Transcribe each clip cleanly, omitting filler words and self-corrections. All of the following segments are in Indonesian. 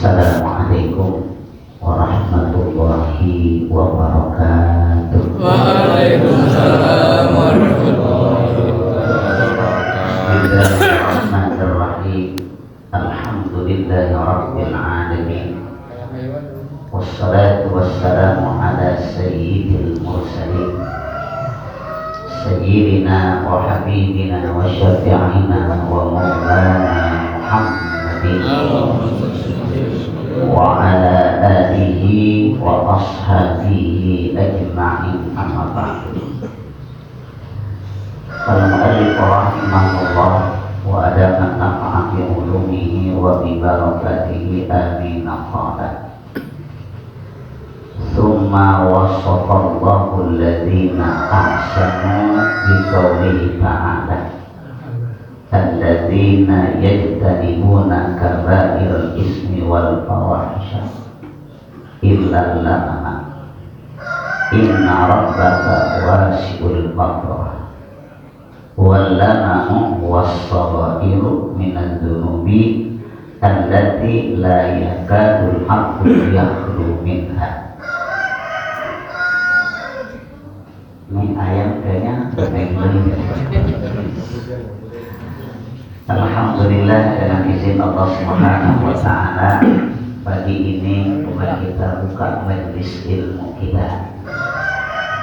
Assalamualaikum warahmatullahi wabarakatuh. Waalaikumsalam warahmatullahi wabarakatuh. Bismillahirrahmanirrahim. Alhamdulillahi rabbil alamin. Wassalatu wassalamu ala sayyidil mursalin sayyidina wa habibina wa syafi'ina wa maulana Muhammadin wa ala alihi wa ashabihi ajma'in, amma ba'du. Al-mu'allif rahimahullah wa adama nafa'a bi ulumihi wa bi barakatihi, amin. Qala thumma wasafallahu alladhina ahsanu bi qawlihi ta'ala alladzina yajtanibuna kaba'iral ismi wal fawahisha illa lamama inna rabbaka wasi'ul maghfirah wal lama'u was-saghairu minadz dzunubi allati la yakadul haqqu yakhlu minha. Ini ayam kayaknya Alhamdulillah, dengan izin Allah Subhanahu wa Ta'ala, pagi ini kembali kita buka majelis ilmu kita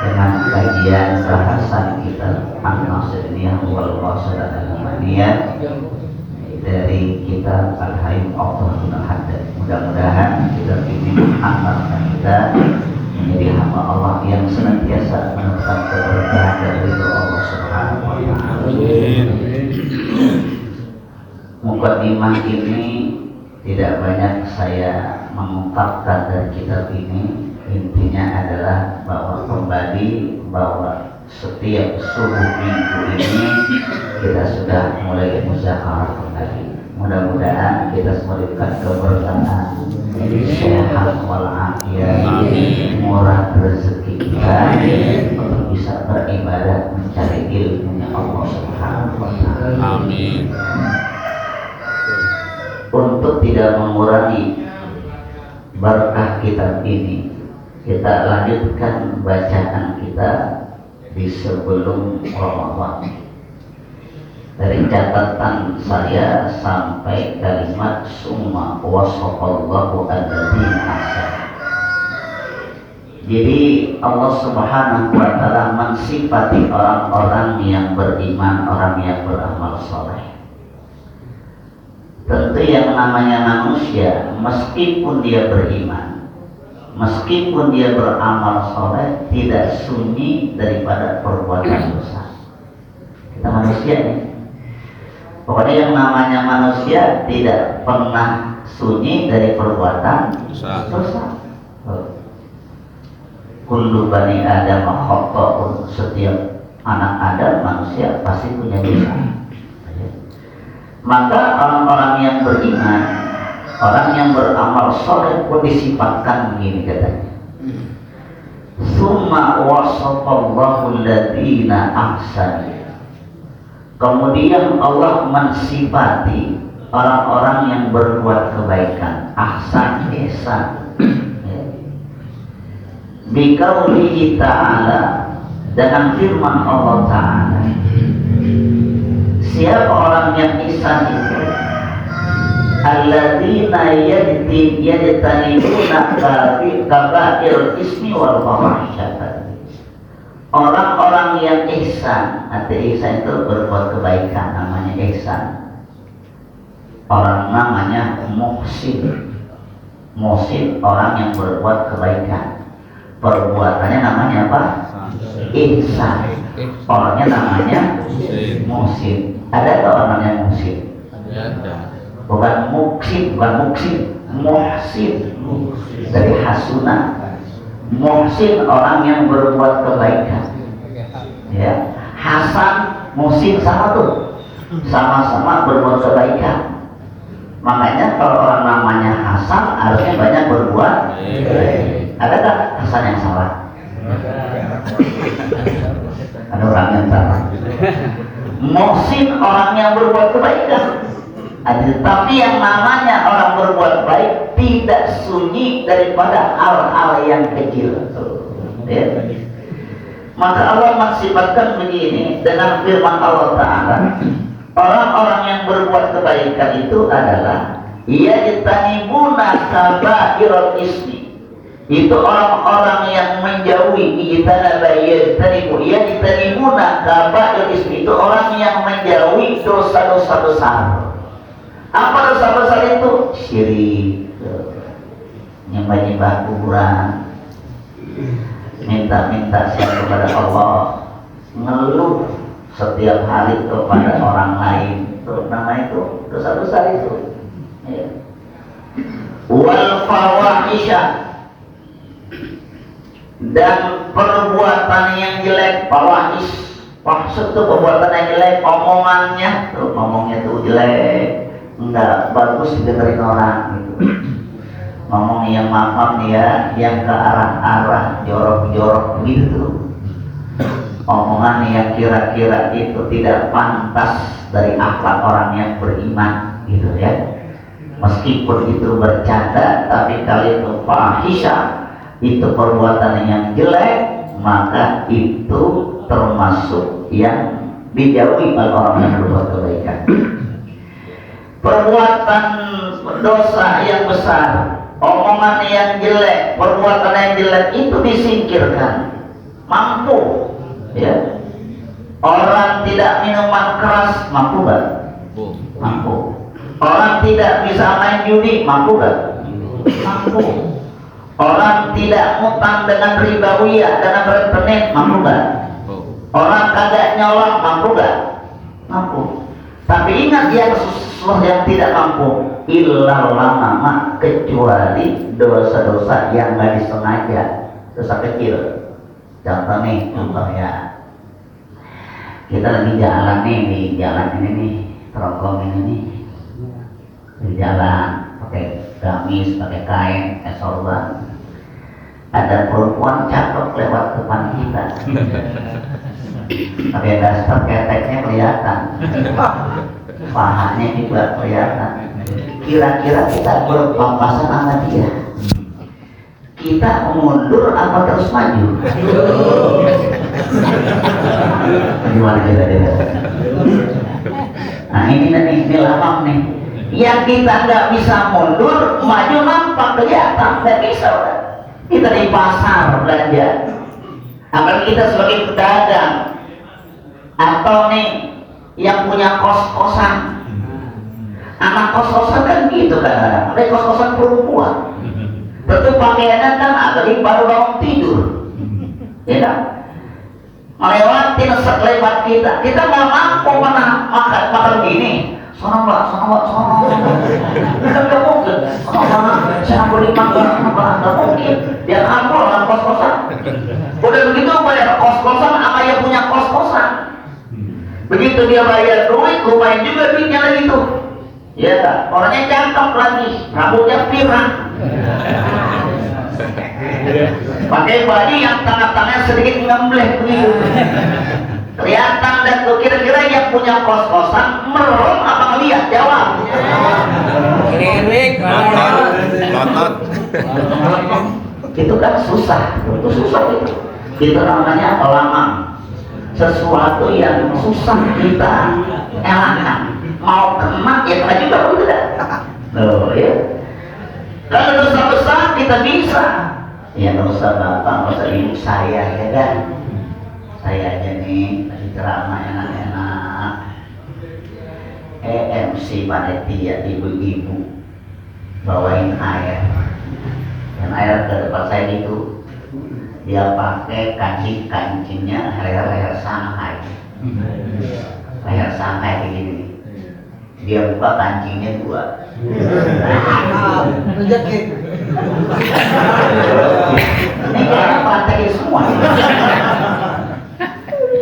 dengan kajian bahasan kita An-Nasiriyah wal Qasidah al-Umaniyah dari kitab Al-Hayyul Qayyum. Mudah-mudahan kita ini mengamalkan kita menjadi hamba Allah yang senantiasa menemukan keberkahan dari Allah Subhanahu wa Ta'ala. Mukadimah ini tidak banyak saya mengungkapkan dari kitab ini. Intinya adalah bahwa setiap subuh minggu ini kita sudah mulai muzakarah kembali. Mudah-mudahan kita semua diberikan keberkahan, sehat walafiat, murah rezeki kita untuk bisa beribadah mencari ilmunya Allah Subhanahu wa Ta'ala. Amin. Untuk tidak mengurangi berkah kitab ini, kita lanjutkan bacaan kita di sebelum Ramadan. Dari catatan saya sampai kalimat summa wasafallahu alladzina ahsanu. Jadi Allah Subhanahu wa Ta'ala mensifati orang-orang yang beriman, orang yang beramal soleh. Tentu yang namanya manusia, meskipun dia beriman, meskipun dia beramal soleh, tidak sunyi daripada perbuatan dosa. Kita manusia nih. Pokoknya yang namanya manusia tidak pernah sunyi dari perbuatan dosa. Kullu bani Adam khata'un, setiap anak Adam manusia pasti punya dosa. Maka orang-orang yang beriman, orang yang beramal soleh pun disifatkan begini katanya. Summa wasafallahu alladzina ahsanu. Kemudian Allah mensifati orang-orang yang berbuat kebaikan, ahsan, ihsan. Biqaulihi ta'ala, dengan firman Allah Ta'ala. Siapa orang yang ihsan itu? Alladzina yajtanibuna kaba'irul ismi wal fawahisha. Orang-orang yang ihsan, arti ihsan itu berbuat kebaikan, namanya ihsan. Orang namanya muhsin. Muhsin orang yang berbuat kebaikan. Perbuatannya namanya apa? Ihsan. Orangnya namanya muhsin. Ada tak orangnya muhsin? Ada. Bukan muksin, bukan muksin, muhsin. Dari hasuna. Muhsin orang yang berbuat kebaikan. Ya, Hasan, muhsin sama tuh, sama-sama berbuat kebaikan. Makanya kalau orang namanya Hasan harusnya banyak berbuat. Ada tak Hasan yang salah? Ada orang yang salah. Muhsin orang yang berbuat kebaikan. Tapi yang namanya orang berbuat baik sunyi daripada hal-hal yang kecil. Ya. Maka Allah mensifatkan begini dengan firman Allah Ta'ala, orang-orang yang berbuat kebaikan itu adalah yajtanibuna kaba'irul ismi. Itu orang-orang yang menjauhi yajtanibuna kaba'irul ismi. Itu orang yang menjauhi dosa-dosa besar. Apa dosa besar itu? Syirik, nyembah-nyembah kuburan, minta-minta siapa kepada Allah, ngeluh setiap hari kepada orang lain, itu nama itu dosa-dosa itu. Ya. Wal fawahisha, dan perbuatan yang jelek. Fawahis, maksud itu perbuatan yang jelek, omongannya tuh, ngomongnya tuh jelek, enggak bagus didengerin orang gitu. Ngomong yang maaf ya, yang ke arah-arah jorok-jorok gitu, omongan yang kira-kira itu tidak pantas dari akhlak orang yang beriman gitu ya. Meskipun itu bercanda, tapi kalau itu fahisha, itu perbuatan yang jelek, maka itu termasuk yang dijauhi oleh orang yang berbuat kebaikan. Perbuatan dosa yang besar, omongan yang jelek, perbuatan yang jelek itu disingkirkan. Mampu ya. Orang tidak minuman keras, mampu gak? Mampu. Orang tidak bisa main judi, mampu gak? Mampu. Orang tidak ngutang dengan ribawiyah, dengan rentenir, mampu gak? Orang kagak nyolong, mampu gak? Mampu. Tapi ingat yang sesuatu yang tidak mampu, illal lamama, kecuali dosa-dosa yang nggak disengaja, dosa kecil. Contoh nih, contohnya kita lagi jalan nih, di jalan ini nih, terongkong ini nih, di jalan pakai gamis, pakai kain, sorban, ada perempuan cakep lewat depan kita. Pakai daster keteknya kelihatan, pahanya juga kelihatan. Kira-kira kita berpapasan sama dia, kita mundur apa terus maju? Gimana kira-kira? Nah ini lamang nih. Yang kita nggak bisa mundur, maju nampak kelihatan, nggak bisa. Kita di pasar belanja, apalagi kita sebagai pedagang, atau nih yang punya kos-kosan, anak kos-kosan kan gitu kan, ada kos-kosan perempuan, tentu pakaiannya kan agak baru bangun tidur, ya kan? Melewatin sekelebat kita nggak mampu makan gini. Sono mbak, nggak mungkin. Saya beli makan, nggak mungkin. Dia kampul orang kos-kosan. Udah begitu bayar kos-kosan, apa yang punya kos-kosan? Begitu dia bayar duit, lumayan juga duitnya lagi tuh. Ya tak, orangnya cakep lagi, rambutnya pirang. Pakai baju yang tengah-tengahnya sedikit ngembleh begitu. Kelihatan dan tuh kira-kira yang punya kos-kosan merem apa ngeliat? Jawab. Itu kan susah, itu susah itu. Itu namanya lamang. Sesuatu yang susah kita elakkan. Mau kena ya kena juga pun tidak. Loh ya. Kalau dosa besar kita bisa. Ya dosa bapak, dosa ibu saya ya kan. Saya aja nih lagi ceramah enak-enak, MC panitia ibu-ibu bawain air, dan air ke depan saya itu dia pakai kancingnya leher Shanghai, leher Shanghai begini, dia buka kancingnya dua. Ini kayaknya praktekin semua.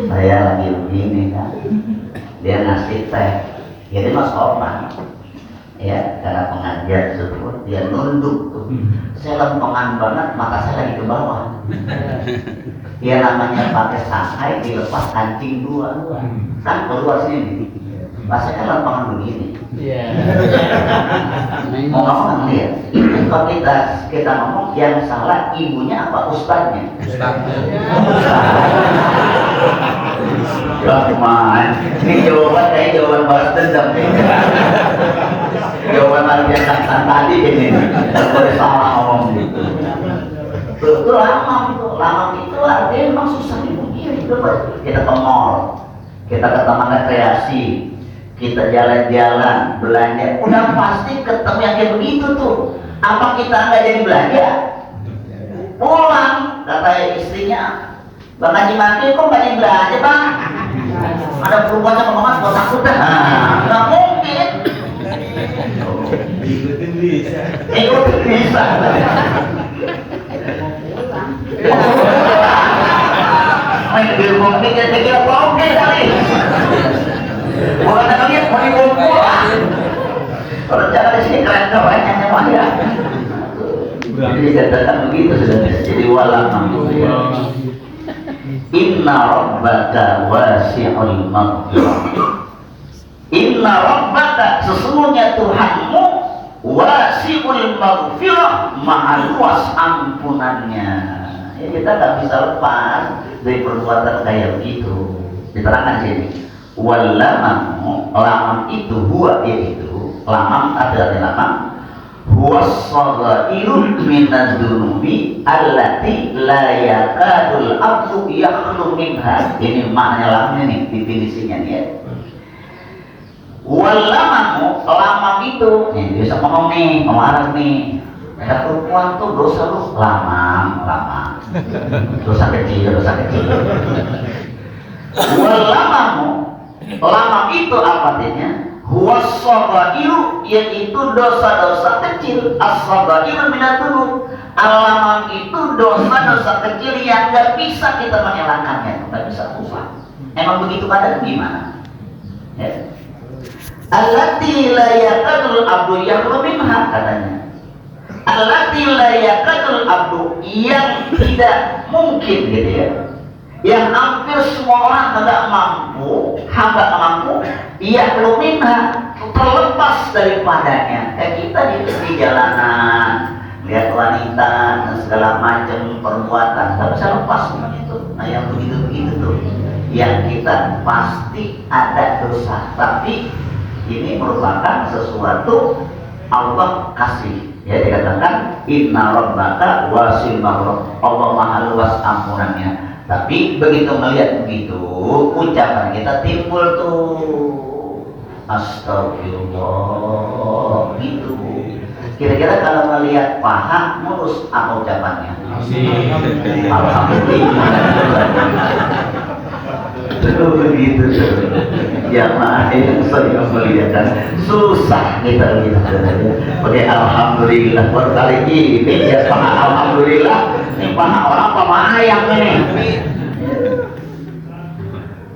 Saya lagi begini kan, dia ngasih teh, jadi mas sopan, ya karena pengajar tersebut dia nunduk tuh, saya lempengan banget, mata saya lagi ke bawah. Dia namanya pakai Shanghai, dilepas kancing dua, kan keluar sini, rasanya lempengan begini. Mau ngomong lihat, itu Coba kita ngomong yang salah ibunya apa ustadznya? Rahman, ini jawaban kayak jawaban balas dendam nih. Jawaban yang tadi ini, kalau salah ngomong gitu. Itu lamang itu artinya memang susah dipungkiri. Coba kita ke mall, kita ke taman rekreasi, kita jalan-jalan, belanja, udah pasti ketemu yang kayak begitu tuh. Apa kita nggak jadi belanja? Pulang, kata istrinya, Bang Haji Maki kok nggak jadi belanja bang? Ada perempuan sama mama kok takut dah? Nggak mungkin. Ikutin bisa. Main di rumah ini kira-kira oke kali. Bukan namanya mau dikumpul. Kalau jalan di sini keren-keren semuanya. Jadi dikatakan begitu sudah jadi walam. Inna rabbaka wasi'ul maghfirah. Inna rabbaka sesungguhnya Tuhanmu wasi'ul maghfirah, maha luas ampunannya. Ya, kita nggak bisa lepas dari perbuatan kayak begitu. Diterangkan sini. Walamamu, lamam itu huwa yaitu lamam adalah lamam huwa as-saghairu minadz-dzunubi allati la yakadul abdu yakhlu minha. Ini maknanya lamam ini definisinya nih ya. Walamamu, lamam itu nih bisa ngomong nih, ngomong Arab nih. Ada perempuan tuh dosa lu lamam, dosa kecil. Walamamu, lamam itu apa artinya? Huwas saghairu, yaitu dosa-dosa kecil. As-saghairu minadz-dzunub. Lamam itu dosa-dosa kecil yang nggak bisa kita menghilangkannya, nggak bisa susah. Emang begitu keadaan gimana? Ya. Allati la yakadul abdu yakhlu minha katanya. Allati la yakadul abdu, yang tidak mungkin gitu ya. Yang hampir semua orang tidak mampu, hamba mampu, ia belum minha, terlepas daripadanya. Kayak kita di jalanan, lihat wanita dan segala macam perbuatan, tak bisa lepas dengan itu. Nah yang begitu-begitu tuh, yang kita pasti ada dosa, tapi ini merupakan sesuatu Allah kasih. Ya dikatakan Inna rabbaka wasi'ul maghfirah, Allah maha luas ampunannya. Tapi begitu melihat begitu, ucapan kita timbul tuh astagfirullah gitu. Kira-kira kalau melihat paha mulus apa ucapannya? Alhamdulillah. Begitu jamaah yang saya melihatkan susah kita lihat pakai alhamdulillah berkali ini ya paha alhamdulillah ini paha orang paha ayam ini.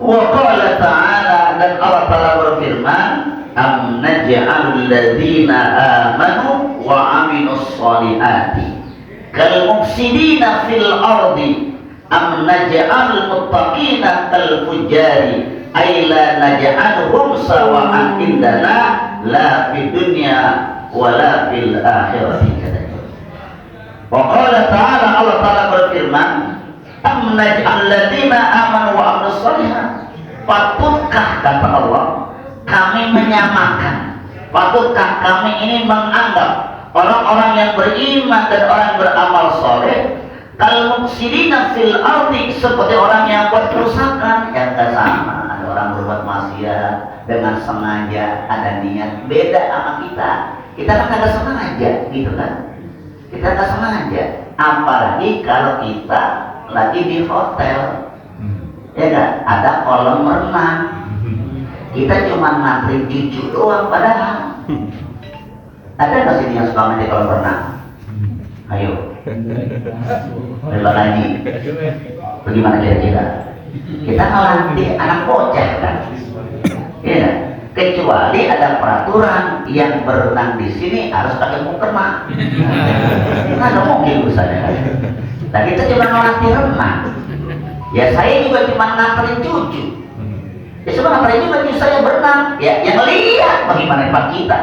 Wa qala ta'ala, dan Allah Ta'ala berfirman am naj'alul ladzina amanu wa aminus solihati kal mufsidina fil ardi am naj'alul muttaqina kal fujari ay la naj'aluhum sawa'an indana la fid dunya wa la fil akhirati. Wa qala ta'ala, Allah Ta'ala berfirman am naj'al ladzina amanu wa amilus shalihat, patutkah kata Allah kami menyamakan, patutkah kami ini menganggap orang-orang yang beriman dan orang beramal soleh kal mufsidina fil ardi, seperti orang yang buat kerusakan. Yang tak sama, ada orang berbuat maksiat dengan sengaja, ada niat, beda sama kita. Kita kan ada sengaja gitu kan, kita ada sengaja. Apalagi kalau kita lagi di hotel, ya kan, ada kolam renang, kita cuma ngantri cucu doang. Padahal ada nggak sini yang suka main di kolam renang? Ayo, bebas lagi. Bagaimana kira-kira? Kita ngelatih anak bocah kan? Ya, kecuali ada peraturan yang berenang di sini harus pakai mukena. Nah, nggak mungkin misalnya kan? Nah, kita cuma ngelatih renang. Ya saya juga cuma nganterin cucu. Ya cuma nganterin juga cucu saya berenang. Ya yang lihat bagaimana Pak kita.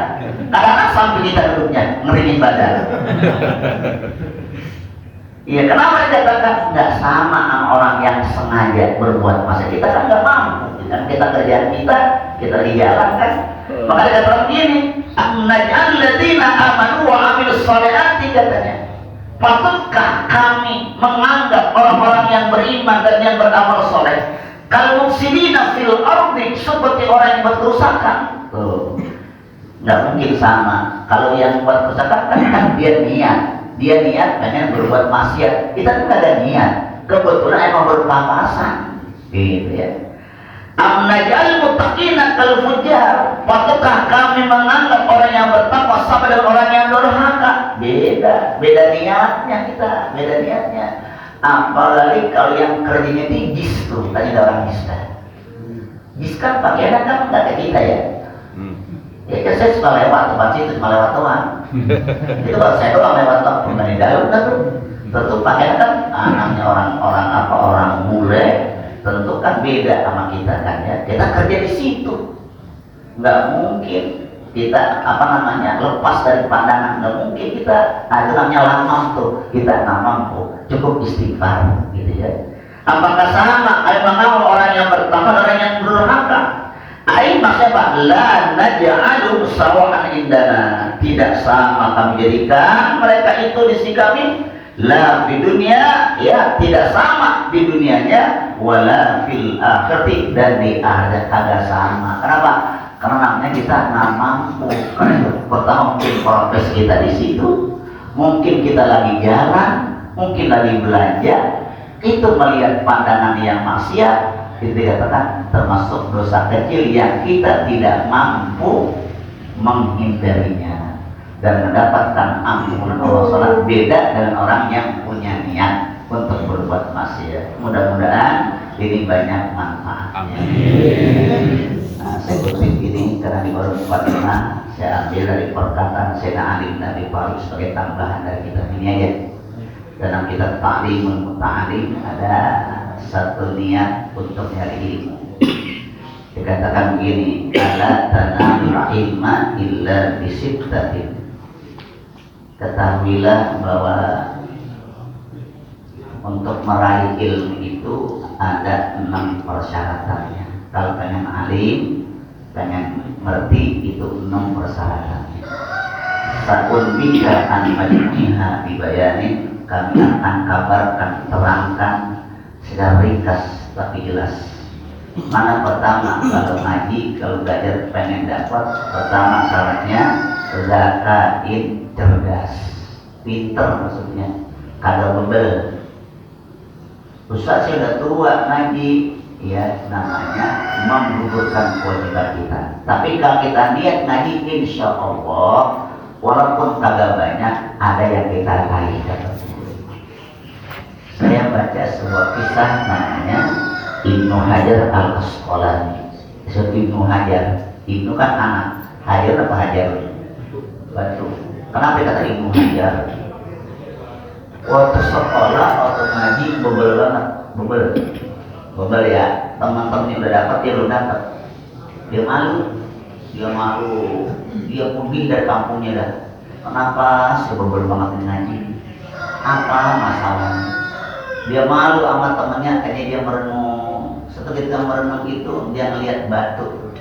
Kadang-kadang sambil kita duduknya ngeringin badan. Iya, kenapa dikatakan nggak sama sama orang yang sengaja berbuat maksiat? Kita kan nggak mampu, kan kita kerjaan kita di jalan kan. Maka dikatakan begini, naj'al ladzina amanu wa amilus sholihati, katanya. Patutkah kami menganggap orang-orang yang beriman dan yang beramal soleh kal mufsidina fil ardi, seperti orang yang berkerusakan? Tuh, nggak mungkin sama. Kalau yang buat kerusakan kan dia niat pengen berbuat maksiat, kita tuh nggak ada niat, kebetulan emang berpapasan, gitu ya. Am naj'al muttaqina kal fujjar, patukah kami menganggap orang yang bertakwa sama dengan orang yang durhaka? Beda niatnya kita, beda niatnya. Apalagi kalau yang kerjanya di JIS tuh, tadi ada orang JIS kan. JIS kan pakaiannya kan nggak kayak kita ya. Ya kan saya suka lewat tempat situ, cuma lewat doang. Itu kalau saya doang lewat doang, bukan di dalam kan tuh. Tentu pakaian kan anaknya orang bule, tentu kan beda sama kita kan ya. Kita kerja di situ, nggak mungkin kita lepas dari pandangan, nggak mungkin kita itu namanya lamam tuh, kita nggak mampu, cukup istighfar gitu ya. Apakah sama mengenal orang yang bertakwa dan orang yang durhaka? Maksudnya Pak, la naj'alu sawa'an indana, tidak sama kami jadikan mereka itu di sisi kami, la di dunia, ya tidak sama di dunianya, wala fil akhirati, dan di akhirat kagak sama. Kenapa? Karena namanya kita nggak mampu. Pertama mungkin progres kita di situ, mungkin kita lagi jalan, mungkin lagi belanja, itu melihat pandangan yang maksiat, itu dikatakan termasuk dosa kecil yang kita tidak mampu menghindarinya dan mendapatkan ampunan Allah SWT. Beda dengan orang yang punya niat untuk berbuat maksiat. Mudah-mudahan ini banyak manfaatnya. Nah, saya kutip ini karena di baru 45 saya ambil dari perkataan Sayyidina Ali bin Abi Thalib sebagai tambahan dari kitab ini aja. Dalam kitab Ta'limul Muta'alim ada satu niat untuk nyari ilmu. Dikatakan begini, ala tanamul ilma illa bisittatin. Ketahuilah bahwa untuk meraih ilmu itu ada 6 persyaratannya. Kalau pengen alim, pengen mengerti, itu 6 persyaratannya. Sakun bika an majmu'iha dibayanin, kami akan kabarkan, terangkan secara ringkas tapi jelas. Mana pertama, kalau ngaji, kalau belajar pengen dapat, pertama syaratnya zakain, cerdas, pinter, maksudnya kagak bebel. Ustaz saya udah tua ngaji, ya namanya menggugurkan kewajiban kita. Tapi kalau kita niat ngaji, insya Allah walaupun kagak banyak, ada yang kita raih. Saya baca sebuah kisah namanya Ibnu Hajar Al-Asqalani. Ibnu Hajar, Ibnu kan anak, Hajar apa Hajar? Batu. Kenapa kata Ibnu Hajar? Waktu sekolah, waktu ngaji bebel banget, bebel ya. Teman-temannya udah dapat, dia belum dapat. Dia malu, dia pergi dari kampungnya dah. Kenapa sih bebel banget ngaji? Apa masalahnya? Dia malu sama temannya, akhirnya dia merenung. Setelah merenung itu, dia ngelihat batu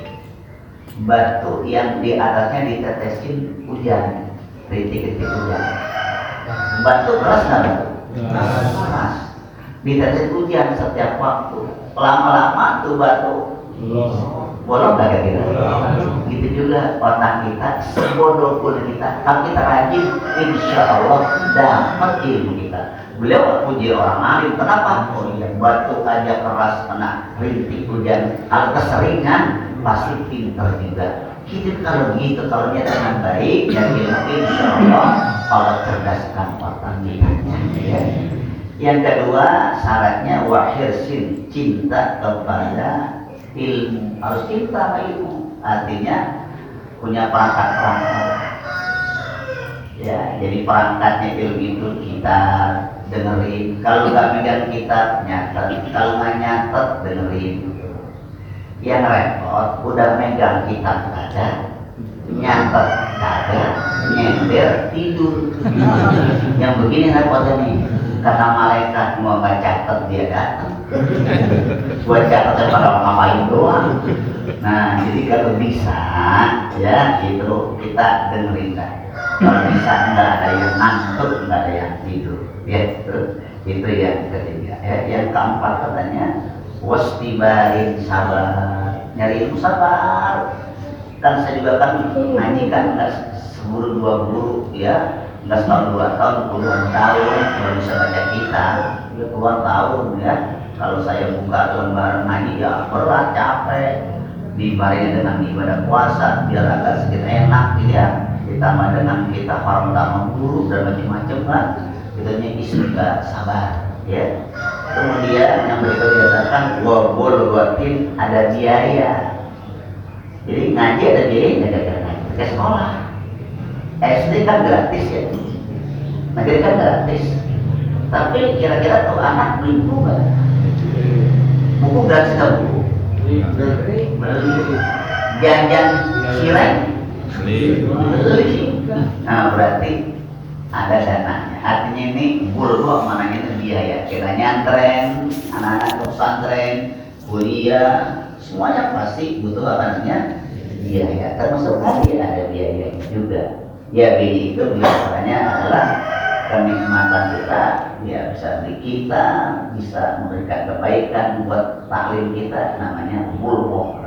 yang di atasnya ditetesin hujan, rintik-rintik hujan. Batu keras nggak batu? Keras. Ditetesin hujan setiap waktu. Lama-lama tuh batu bolong nggak kira-kira? Gitu juga otak kita, sebodoh pun kita, kalau kita rajin, insya Allah dapat ilmu kita. Beliau puji orang alim, kenapa? Oh iya, batu aja keras kena rintik hujan, kalau keseringan pasti pintar juga. Kita kalau gitu, kalau niat dengan baik dan ilmu, insya Allah Allah cerdaskan otak kita. Ya. Yang kedua syaratnya wahirsin, cinta kepada ilmu, harus cinta sama ilmu, artinya punya perangkat. Ya, jadi perangkatnya ilmu itu kita dengerin, kalau nggak megang kitab nyatet, kalau nggak nyatet dengerin. Yang repot udah megang kitab baca nyatet kagak nyender tidur. Yang begini repotnya nih, kata malaikat mau nggak catat dia datang. Buat catat pada ngapain doang. Nah jadi kalau bisa ya itu kita dengerin kan. Kalau bisa nggak ada yang ngantuk, nggak ada yang tidur, ya itu yang ketiga. Ya, yang keempat katanya wastibarin sabar, nyari ilmu sabar. Kan saya juga kan ngaji kan nggak seburu dua guru ya, nggak setahun 2 tahun, puluhan tahun baru bisa baca kitab, ya puluhan tahun ya. Kalau saya buka lembaran ngaji ya berat, capek, dibarengi dengan ibadah puasa biar agak sedikit enak ya, ditambah dengan kita hormat guru dan macam-macam kan, kitanya istiqomah sabar ya. Kemudian yang berikut dikatakan wabul watin, ada biaya. Jadi ngaji ada biaya, gara-gara ngaji ke sekolah. SD kan gratis ya, negeri kan gratis. Tapi kira-kira tuh anak beli buku nggak? Buku gratis nggak buku? Beli. Jajan cireng? Beli. Nah berarti ada dananya. Artinya ini bulgo mananya itu biaya. Kita nyantren, anak-anak pesantren, kuliah, semuanya pasti butuh apa namanya biaya. Termasuk tadi ada biaya juga. Ya biaya itu biasanya adalah kenikmatan kita, ya bisa beli kita, bisa memberikan kebaikan buat taklim kita, namanya bulgo.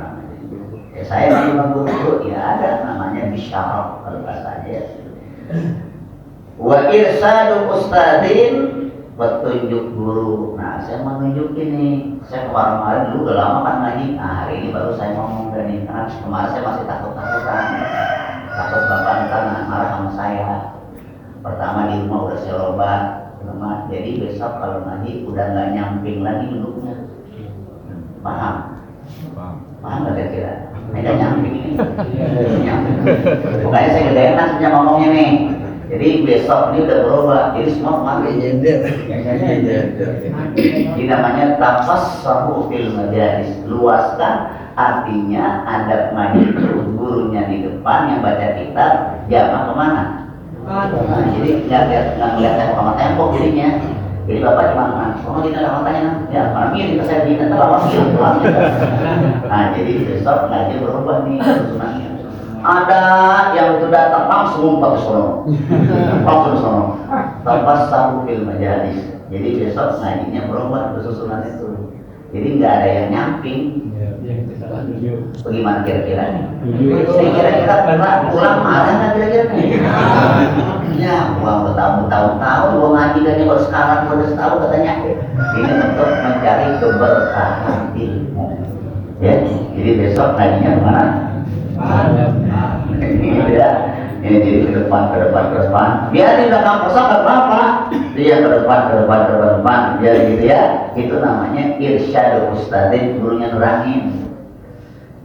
Ya, saya memang guru ya ada namanya bisyarah kalau bahasanya. Wa irsadu ustadin, petunjuk guru. Nah saya mau nunjukin nih, saya kemarin dulu udah lama kan ngaji. Nah hari ini baru saya ngomong dan ini karena kemarin saya masih takut-takutan, takut bapak ntar marah sama saya. Pertama di rumah udah saya robat, jadi besok kalau ngaji udah nggak nyamping lagi duduknya. Paham? Paham nggak kira-kira? Mereka nyamping ini. Pokoknya saya gede enak punya ngomongnya nih. Jadi besok ini udah berubah, jadi semua kemarin nyender. Ini namanya tafassahu fil majalis, luaskan. Artinya ada ngaji gurunya di depan yang baca kitab, jamaah kemana? Nah, jadi nggak ngeliat tembok sama tembok jadinya. Jadi bapak cuma oh kita nggak matanya, ya malam ini kita saya minta terlalu pulang. Nah jadi besok ngaji berubah nih susunannya. Ada yang sudah langsung ngumpet ke sono, langsung ke sono. Tafassahu fil majalis. Jadi besok ngajinya berubah susunan itu. Jadi nggak ada yang nyamping. Bagaimana kira-kira nih? Kira-kira pulang ada nggak kira-kira nih? Ya, uang bertahun-tahun, uang ngaji dan baru sekarang baru setahun katanya. Ini untuk mencari keberkahan ilmu. Ya, jadi besok ngajinya kemana? Ini ya, ini jadi ke depan. Biar di belakang pesawat apa? Dia ke depan, biar gitu ya. Itu namanya irsyad ustadzin, gurunya nerangin.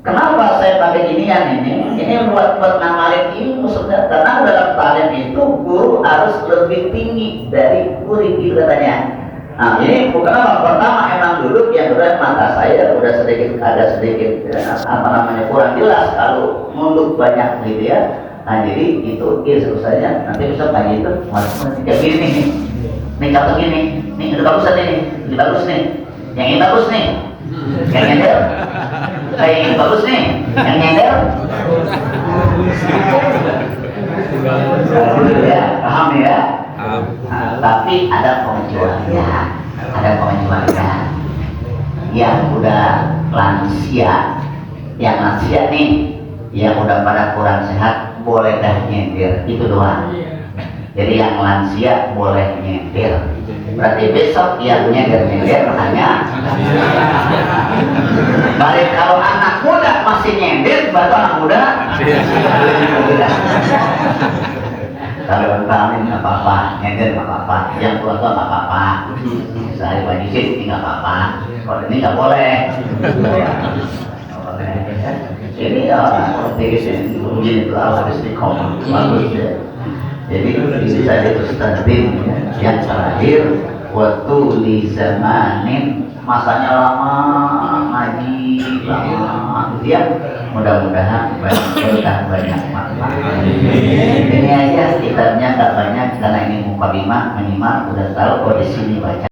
Kenapa saya pakai ginian ini? Ini buat ngamalin ilmu sebenarnya. Karena dalam talim itu guru harus lebih tinggi dari murid itu katanya. Nah ini bukan apa pertama emang dulu yang udah mata saya udah ada sedikit kurang jelas kalau nunduk banyak gitu ya. Nah jadi itu saja nanti bisa kayak itu masih kayak gini nih. Nih contoh gini, nih udah bagus nih, ini bagus nih, yang ini bagus nih, yang nyender, kayak ini bagus nih, yang nyender. Ya, paham ya? Nah, tapi ada pengecualian, yang udah lansia, nih, yang udah pada kurang sehat boleh dah nyender, itu doang. Jadi yang lansia boleh nyender. Berarti besok yang nyender hanya. Balik kalau anak muda masih nyender, berarti anak muda. Kalau kami nggak apa-apa, nyender nggak apa-apa, yang tua nggak apa-apa. Saya wajib nggak apa-apa. Kalau ini nggak boleh. Ini begini harus dikomong bagus ya. Jadi bisa ditustadin yang terakhir waktu di zamanin masanya lama ngaji lama gitu ya. mudah-mudahan banyak berkah, banyak manfaat. Ini aja kitabnya nggak banyak karena ini mukadimah, minimal udah tahu kok di sini baca.